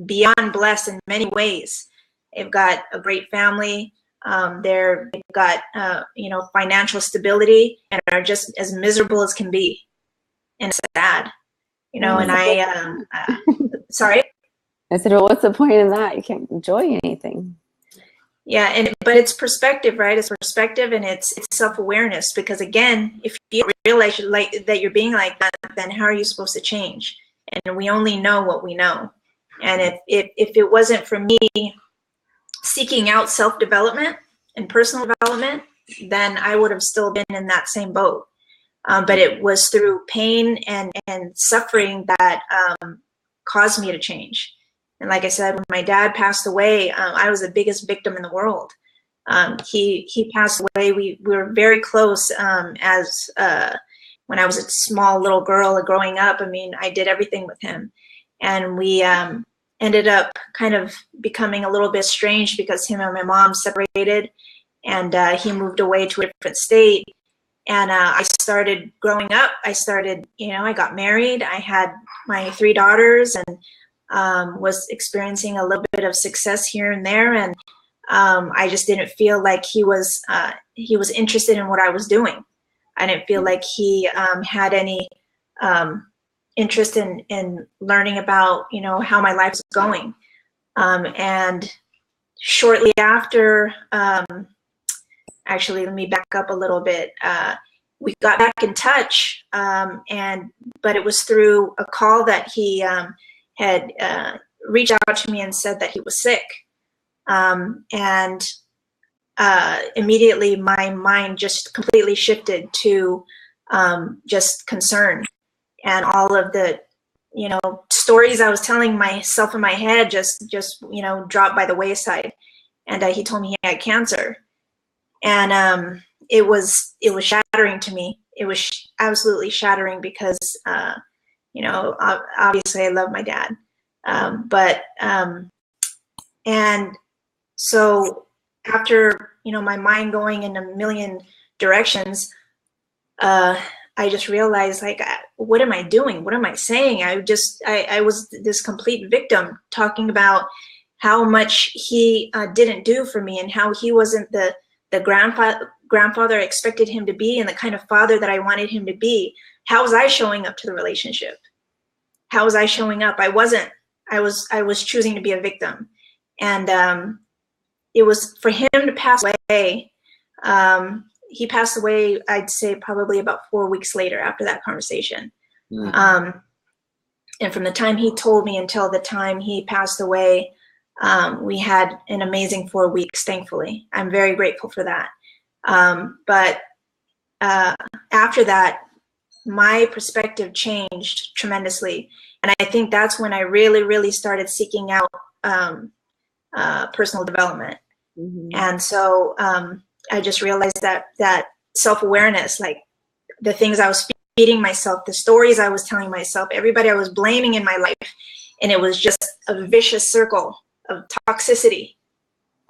beyond blessed in many ways. They've got a great family, they've got, financial stability, and are just as miserable as can be. And it's sad, and sorry? I said, well, what's the point in that? You can't enjoy anything. Yeah, but it's perspective, right? It's perspective, and it's self-awareness. Because again, if you realize that you're being like that, then how are you supposed to change? And we only know what we know. And if it wasn't for me seeking out self-development and personal development, then I would have still been in that same boat. But it was through pain and suffering that caused me to change. And like I said, when my dad passed away, I was the biggest victim in the world. He passed away. We were very close as when I was a small little girl growing up. I mean, I did everything with him. And we ended up kind of becoming a little bit strange because him and my mom separated, and he moved away to a different state. And I started growing up. I got married. I had my 3 daughters, and was experiencing a little bit of success here and there. And I just didn't feel like he was interested in what I was doing. I didn't feel like he had any interest in learning about, how my life was going. And shortly after, actually, let me back up a little bit. We got back in touch, but it was through a call that he had reached out to me and said that he was sick. And immediately my mind just completely shifted to just concern, and all of the, stories I was telling myself in my head just dropped by the wayside. And he told me he had cancer. And it was shattering to me. It was absolutely shattering because, obviously I love my dad. And so after, my mind going in a million directions, I just realized, like, what am I doing? What am I saying? I was this complete victim, talking about how much he didn't do for me, and how he wasn't the grandfather I expected him to be, and the kind of father that I wanted him to be. How was I showing up to the relationship? How was I showing up? I wasn't. I was choosing to be a victim. And it was for him to pass away. He passed away, I'd say probably about 4 weeks later after that conversation. Mm-hmm. And from the time he told me until the time he passed away, we had an amazing 4 weeks, thankfully. I'm very grateful for that. But after that, my perspective changed tremendously. And I think that's when I really, really started seeking out personal development. Mm-hmm. And so I just realized that self-awareness, like the things I was beating myself, the stories I was telling myself, everybody I was blaming in my life. And it was just a vicious circle of toxicity.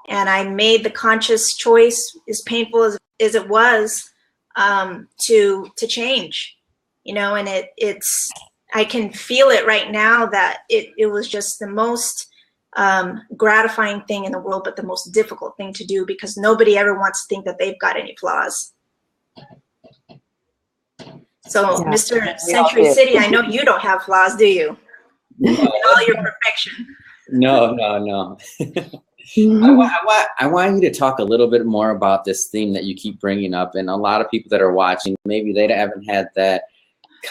And I made the conscious choice, as painful as it was, to change, you know, and it's, I can feel it right now that it was just the most gratifying thing in the world, but the most difficult thing to do, because nobody ever wants to think that they've got any flaws. So, yeah. Mr. Century City, I know you don't have flaws, do you? No. In all your perfection. No. I want you to talk a little bit more about this theme that you keep bringing up, and a lot of people that are watching, maybe they haven't had that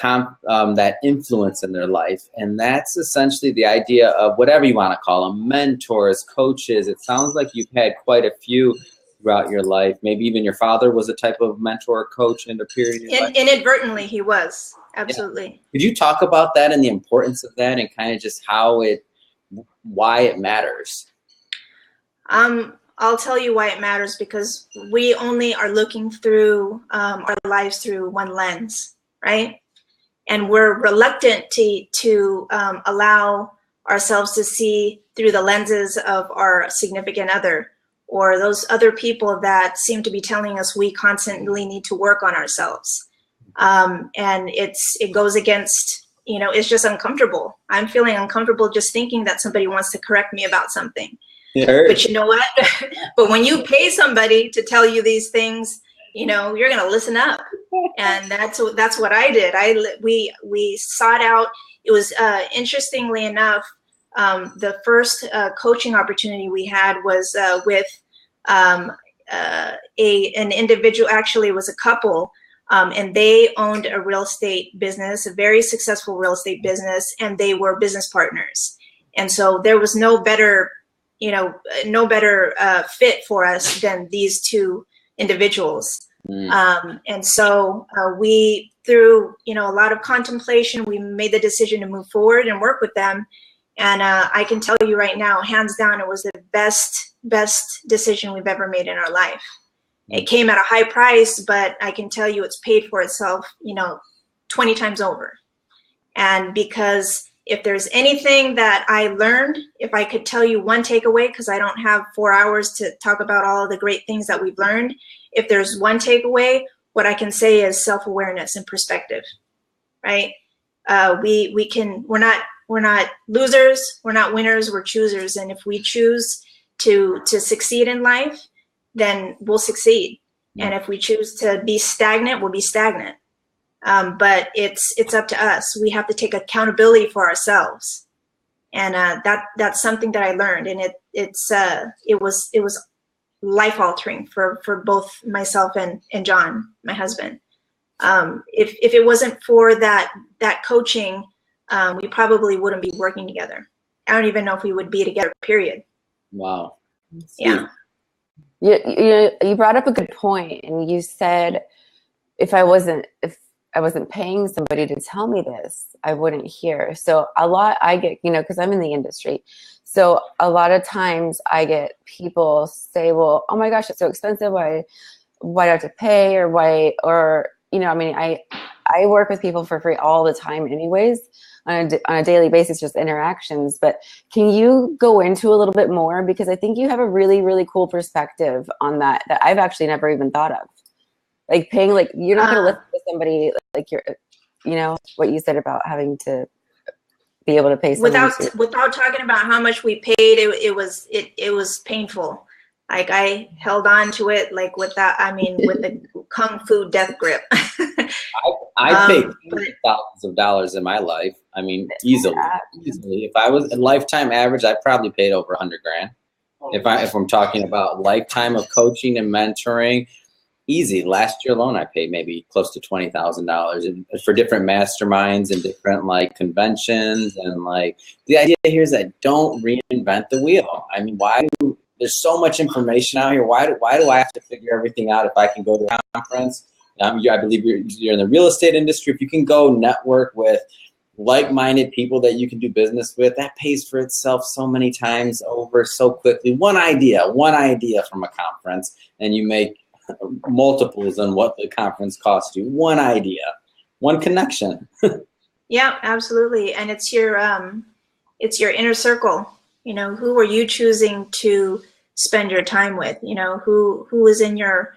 that influence in their life, and that's essentially the idea of whatever you want to call them, mentors, coaches. It sounds like you've had quite a few throughout your life. Maybe even your father was a type of mentor or coach in a period of life. Inadvertently, he was. Absolutely. Yeah. Could you talk about that and the importance of that, and kind of just why it matters? I'll tell you why it matters, because we only are looking through our lives through one lens, right? And we're reluctant to allow ourselves to see through the lenses of our significant other, or those other people that seem to be telling us we constantly need to work on ourselves. And it goes against, you know, it's just uncomfortable. I'm feeling uncomfortable just thinking that somebody wants to correct me about something. But you know what? But when you pay somebody to tell you these things, you know, you're going to listen up. And that's what I did. We sought out, it was interestingly enough, the first coaching opportunity we had was with an individual, actually it was a couple, and they owned a real estate business, a very successful real estate business, and they were business partners. And so there was no better, you know, fit for us than these two individuals. And so we, through, you know, a lot of contemplation, we made the decision to move forward and work with them. And I can tell you right now, hands down, it was the best decision we've ever made in our life. It came at a high price, but I can tell you it's paid for itself, you know, 20 times over. And because if there's anything that I learned, if I could tell you one takeaway, because I don't have 4 hours to talk about all of the great things that we've learned. If there's one takeaway, what I can say is self-awareness and perspective, right? We're not losers, we're not winners, we're choosers. And if we choose to succeed in life, then we'll succeed. And if we choose to be stagnant, we'll be stagnant. But it's up to us. We have to take accountability for ourselves. And that's something that I learned. And it was life altering for both myself and John, my husband. If it wasn't for that coaching, we probably wouldn't be working together. I don't even know if we would be together, period. Wow. Yeah. You brought up a good point, and you said if I wasn't paying somebody to tell me this, I wouldn't hear. So a lot I get, you know, because I'm in the industry. So a lot of times I get people say, well, oh my gosh, it's so expensive. Why do I have to pay? Or why, or, you know, I mean, I work with people for free all the time anyways, on a daily basis, just interactions. But can you go into a little bit more? Because I think you have a really, really cool perspective on that I've actually never even thought of. Like paying, like you're not going to listen to somebody like you're, you know, what you said about having to be able to pay someone without talking about how much we paid. It was painful. Like I held on to it like with the kung fu death grip. I paid thousands of dollars in my life. I mean, easily. If I was a lifetime average, I probably paid over $100,000. If I'm talking about lifetime of coaching and mentoring, easy. Last year alone, I paid maybe close to $20,000 for different masterminds and different like conventions. And like the idea here is that don't reinvent the wheel. I mean, there's so much information out here. Why do I have to figure everything out if I can go to a conference? I believe you're in the real estate industry. If you can go network with like-minded people that you can do business with, that pays for itself so many times over so quickly. One idea from a conference, and you make multiples on what the conference cost you. One idea. one connection. Yeah, absolutely. And it's your inner circle. You know, who are you choosing to spend your time with? You know, who is in your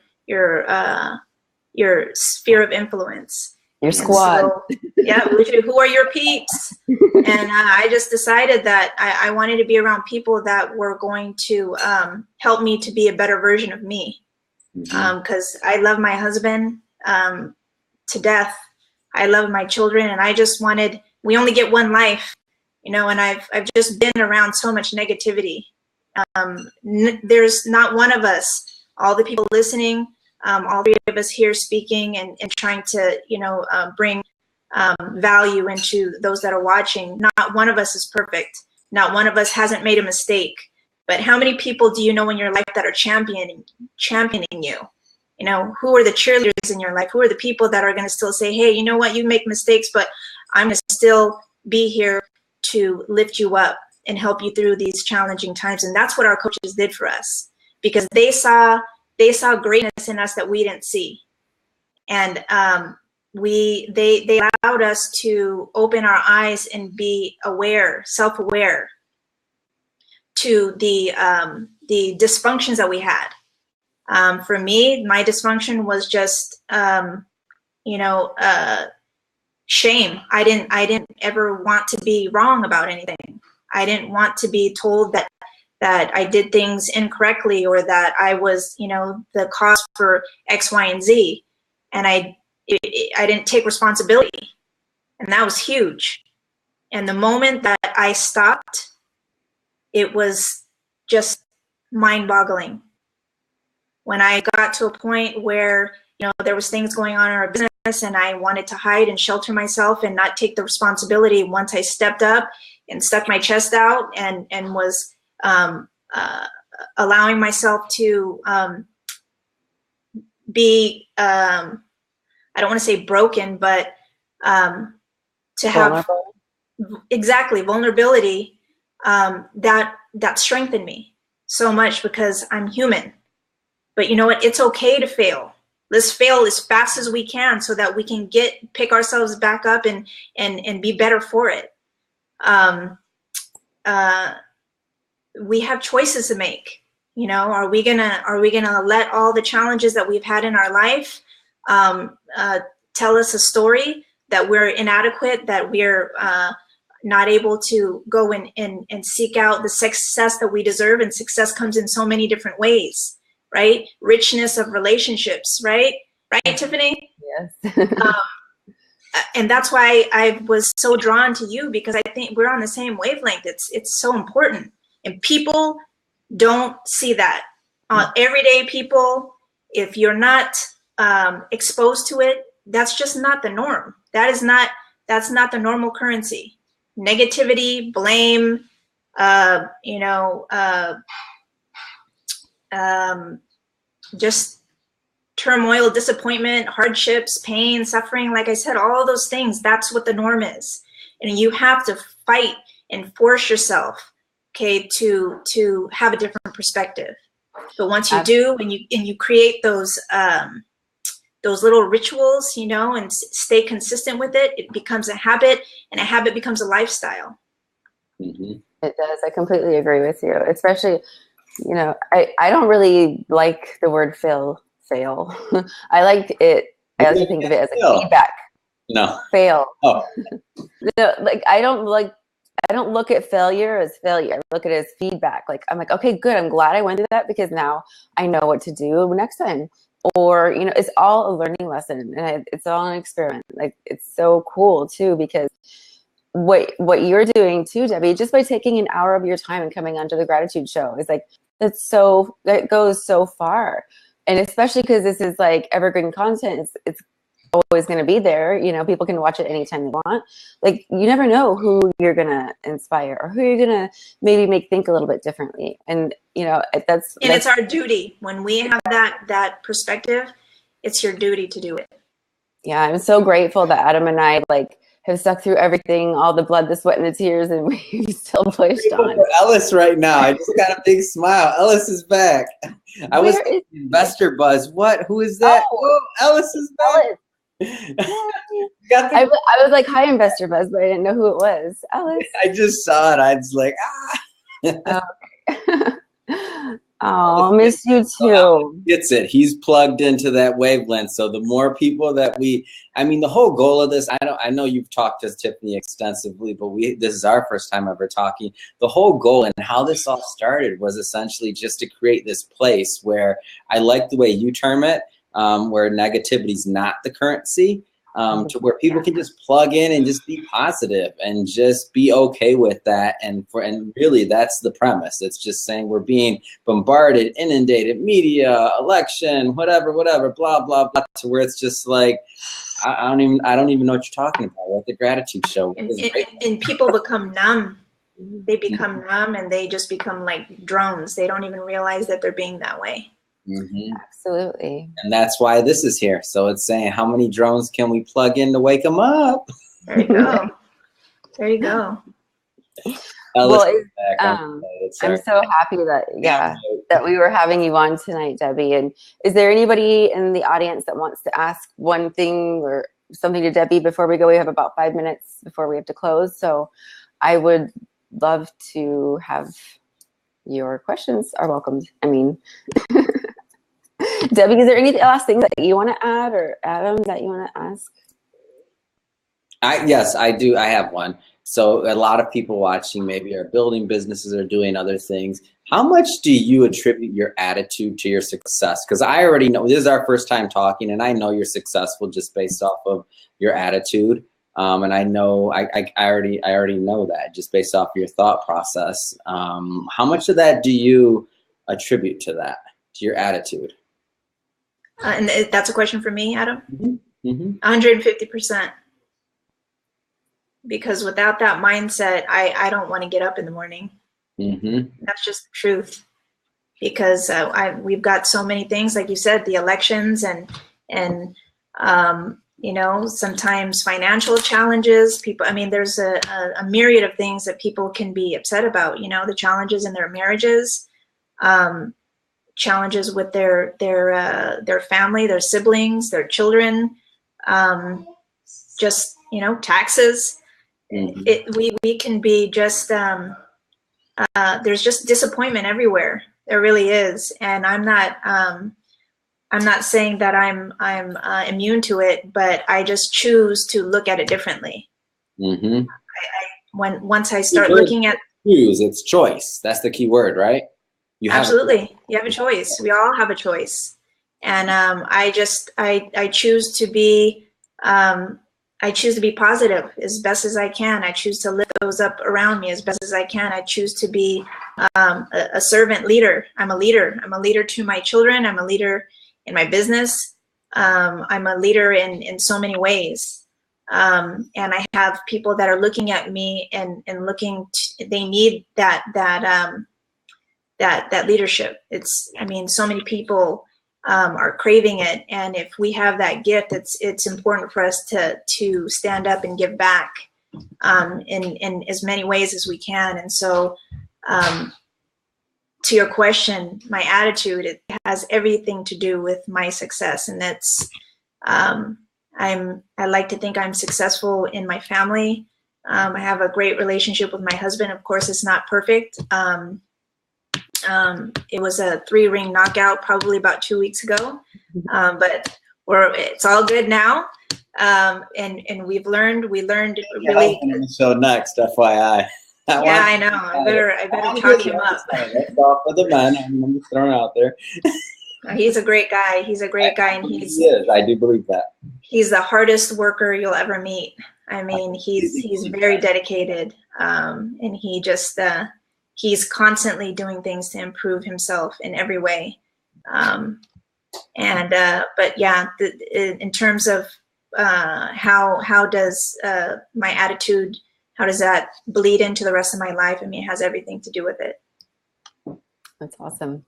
sphere of influence? Your squad. So, yeah, who are your peeps? And I just decided that I wanted to be around people that were going to help me to be a better version of me. Because I love my husband to death. I love my children, and I just wanted, we only get one life, you know, and I've just been around so much negativity. There's not one of us, all the people listening, all three of us here speaking and trying to, you know, bring value into those that are watching. Not one of us is perfect. Not one of us hasn't made a mistake. But how many people do you know in your life that are championing you? You know, who are the cheerleaders in your life? Who are the people that are going to still say, hey, you know what, you make mistakes, but I'm going to still be here to lift you up and help you through these challenging times. And that's what our coaches did for us, because they saw greatness in us that we didn't see. And they allowed us to open our eyes and be aware, self-aware to the dysfunctions that we had. For me, my dysfunction was just, you know, shame. I didn't ever want to be wrong about anything. I didn't want to be told that I did things incorrectly, or that I was, you know, the cause for X, Y, and Z. And I didn't take responsibility. And that was huge. And the moment that I stopped, it was just mind-boggling. When I got to a point where, you know, there was things going on in our business and I wanted to hide and shelter myself and not take the responsibility, once I stepped up and stuck my chest out and was allowing myself to be, I don't want to say broken, but to have exactly vulnerability, that strengthened me so much, because I'm human. But you know what? It's okay to fail. Let's fail as fast as we can so that we can pick ourselves back up and be better for it. We have choices to make. You know, are we gonna let all the challenges that we've had in our life tell us a story that we're inadequate, that we're not able to go and seek out the success that we deserve? And success comes in so many different ways, right? Richness of relationships, right? Right, Tiffany? Yes. And that's why I was so drawn to you, because I think we're on the same wavelength. It's so important. And people don't see that. Everyday people, if you're not exposed to it, that's just not the norm. That's not the normal currency. Negativity, blame, you know, just turmoil, disappointment, hardships, pain, suffering, like I said, all those things, that's what the norm is. And you have to fight and force yourself, okay, to have a different perspective. But once you do, and you create those little rituals, you know, and stay consistent with it, it becomes a habit, and a habit becomes a lifestyle. Mm-hmm. It does. I completely agree with you. Especially, you know, I don't really like the word fail. I like it. I also think of it as like feedback. No. Fail. Oh. No, like I don't look at failure as failure. I look at it as feedback. Like I'm like, okay, good. I'm glad I went through that, because now I know what to do next time. Or, you know, it's all a learning lesson, and it's all an experiment. Like, it's so cool too, because what you're doing too, Debbie, just by taking an hour of your time and coming onto the Gratitude Show, is like, that goes so far. And especially because this is like evergreen content, it's always going to be there. You know, people can watch it anytime they want. Like, you never know who you're going to inspire, or who you're going to maybe make think a little bit differently. And, you know, that's it's our duty. When we have that perspective, it's your duty to do it. Yeah, I'm so grateful that Adam and I like have stuck through everything, all the blood, the sweat, and the tears, and we've still pushed on. For Ellis right now. I just got a big smile. Ellis is back. I was investor buzz. What? Who is that? Oh, Ellis is back. I was like, hi, Investor Buzz, but I didn't know who it was. Alice. I just saw it. I was like, Oh, miss you too. Gets it. He's plugged into that wavelength. So the more people that I mean, the whole goal of this, I know you've talked to Tiffany extensively, but this is our first time ever talking. The whole goal and how this all started was essentially just to create this place where, I like the way you term it, where negativity is not the currency. To where people can just plug in and just be positive and just be okay with that. And really that's the premise. It's just saying we're being bombarded, inundated, media, election, whatever, blah, blah, blah, to where it's just like, I don't even know what you're talking about. We're at the Gratitude Show. And people become numb. They become numb and they just become like drones. They don't even realize that they're being that way. Mm-hmm. Absolutely. And that's why this is here. So it's saying, how many drones can we plug in to wake them up? There you go. There you go. Well, I'm so happy that that we were having you on tonight, Debbie. And is there anybody in the audience that wants to ask one thing or something to Debbie before we go? We have about 5 minutes before we have to close. So I would love to have your questions are welcomed. I mean, Debbie, is there any last thing that you want to add, or Adam that you want to ask? Yes, I do. I have one. So a lot of people watching maybe are building businesses or doing other things. How much do you attribute your attitude to your success? Because I already know, this is our first time talking, and I know you're successful just based off of your attitude. And I know I already know that just based off your thought process. How much of that do you attribute to that, to your attitude? And that's a question for me, Adam. Mm-hmm. Mm-hmm. 150%. Because without that mindset, I don't want to get up in the morning. Mm-hmm. That's just the truth. Because we've got so many things, like you said, the elections and you know, sometimes financial challenges. People, I mean, there's a myriad of things that people can be upset about. You know, the challenges in their marriages, challenges with their family, their siblings, their children, just, you know, taxes. Mm-hmm. We can be just there's just disappointment everywhere. There really is, and I'm not saying that I'm immune to it, but I just choose to look at it differently. Mm-hmm. Once I start looking at choose, it's choice. That's the key word, right? Absolutely, you have a choice. We all have a choice, and I choose to be positive as best as I can. I choose to lift those up around me as best as I can. I choose to be a servant leader. I'm a leader. I'm a leader to my children. I'm a leader in my business. I'm a leader in so many ways. And I have people that are looking at me and looking, they need that leadership. I mean, so many people are craving it. And if we have that gift, it's important for us to stand up and give back in as many ways as we can. And so, to your question, my attitude, it has everything to do with my success. And that's, I like to think I'm successful in my family. I have a great relationship with my husband. Of course, it's not perfect. It was a 3-ring knockout probably about 2 weeks ago, but it's all good now. And we learned really. So next, FYI. Yeah, I know. I better talk him up. That's all for the men. I'm just throwing out there. He's a great guy. He's a great guy, and he is. I do believe that. He's the hardest worker you'll ever meet. I mean, he's very dedicated, and he's constantly doing things to improve himself in every way. But yeah, in terms of how does my attitude, how does that bleed into the rest of my life? I mean, it has everything to do with it. That's awesome.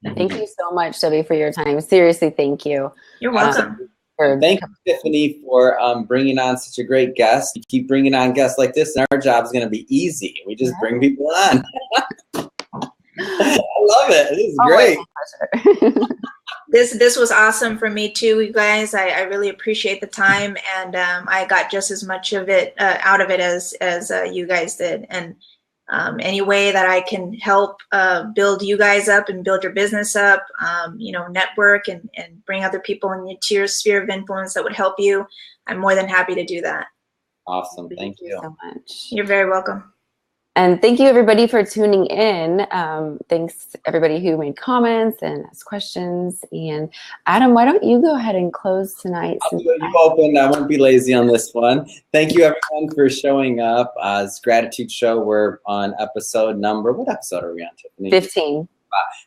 Thank you so much, Debbie, for your time. Seriously, thank you. You're welcome. Thank you, Tiffany, for bringing on such a great guest. You keep bringing on guests like this, and our job is going to be easy. We just bring people on. I love it. This is great. This was awesome for me too, you guys. I really appreciate the time, and I got just as much of it out of it as you guys did. And any way that I can help build you guys up and build your business up, you know, network and bring other people into your sphere of influence that would help you, I'm more than happy to do that. Awesome. Thank you so much. You're very welcome. And thank you everybody for tuning in. Thanks to everybody who made comments and asked questions. And Adam, why don't you go ahead and close tonight? You opened. I won't be lazy on this one. Thank you everyone for showing up. It's Gratitude Show. We're on episode number, what episode are we on, Tiffany? 15.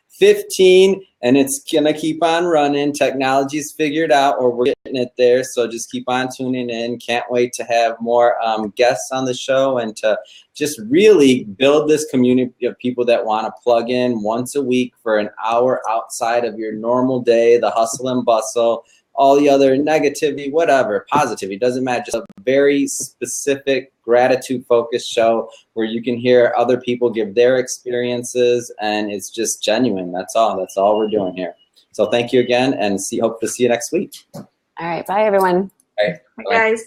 15, and it's gonna keep on running. Technology's figured out, or we're getting it there, so just keep on tuning in. Can't wait to have more guests on the show and to just really build this community of people that want to plug in once a week for an hour outside of your normal day, the hustle and bustle, all the other negativity, whatever, positivity, doesn't matter. Just a very specific gratitude-focused show where you can hear other people give their experiences, and it's just genuine. That's all. That's all we're doing here. So thank you again, and hope to see you next week. All right. Bye, everyone. All right. Bye, guys.